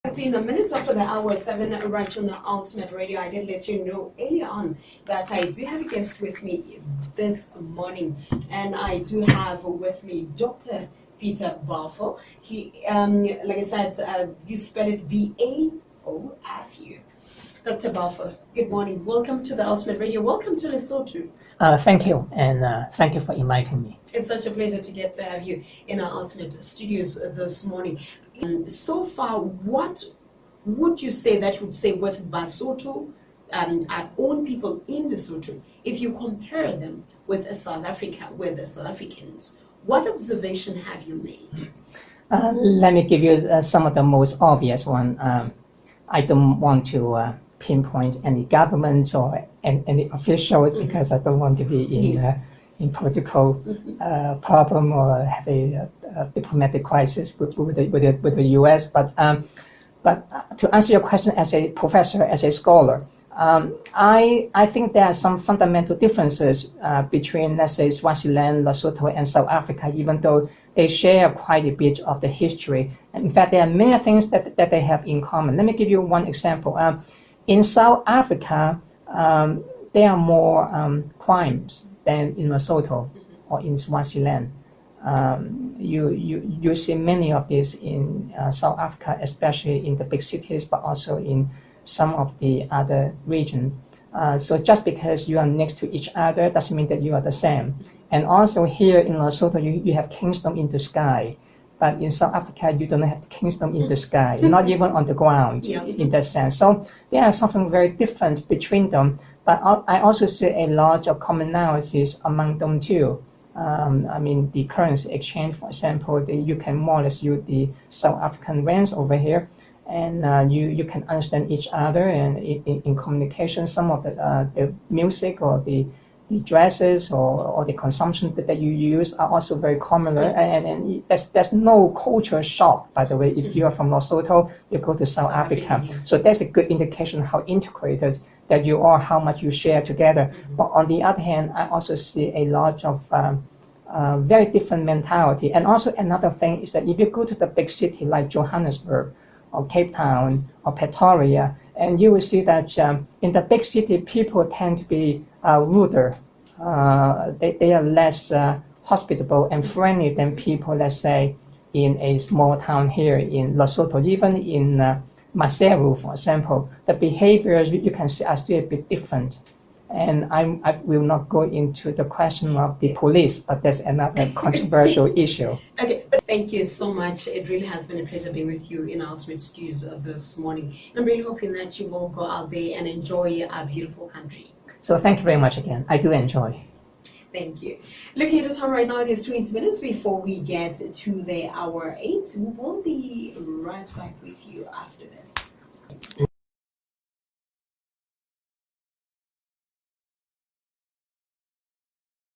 13 minutes after the hour 7, right on the Ultimate Radio. I did let you know earlier on that I do have a guest with me this morning, and I do have with me Dr. Peter Baofu. He, like I said, you spell it B-A-O-F-U. Dr. Baofu, good morning. Welcome to the Ultimate Radio. Welcome to Lesotho. Thank you, and thank you for inviting me. It's such a pleasure to get to have you in our Ultimate Studios this morning. So far, what would you say that would say with Basotho, our own people in Lesotho, if you compare them with South Africa, with the South Africans? What observation have you made? Let me give you some of the most obvious one. I don't want to pinpoint any government or any officials because I don't want to be in political problem or have a diplomatic crisis with the U.S. But to answer your question as a professor, as a scholar, I think there are some fundamental differences between, let's say, Swaziland, Lesotho, and South Africa, even though they share quite a bit of the history. And in fact, there are many things that they have in common. Let me give you one example. In South Africa, there are more crimes than in Lesotho or in Swaziland. You see many of this in South Africa, especially in the big cities, but also in some of the other regions. So just because you are next to each other doesn't mean that you are the same. And also here in Lesotho, you have kingdom in the sky. But in South Africa, you don't have the kingdom in the sky, not even on the ground in that sense. So there is something very different between them. But I also see a lot of commonalities among them too. I mean, the currency exchange, for example, you can more or less use the South African rands over here, and you can understand each other. And in communication, some of the music or the dresses or the consumption that you use are also very common, and there's no culture shock, by the way. If you are from Lesotho, you go to South Africa. So that's a good indication how integrated that you are, how much you share together. But on the other hand, I also see a lot of very different mentality. And also another thing is that if you go to the big city like Johannesburg or Cape Town or Pretoria, and you will see that in the big city, people tend to be ruder. They are less hospitable and friendly than people, let's say, in a small town here in Lesotho. Even in Maseru, for example, the behaviors you can see are still a bit different. And I will not go into the question of the police, but that's another controversial issue. Okay, thank you so much. It really has been a pleasure being with you in Ultimate Studios this morning. I'm really hoping that you will go out there and enjoy our beautiful country. So thank you very much again. I do enjoy. Thank you. Looking at the time right now, it is 20 minutes before we get to the hour 8. We will be right back with you after this.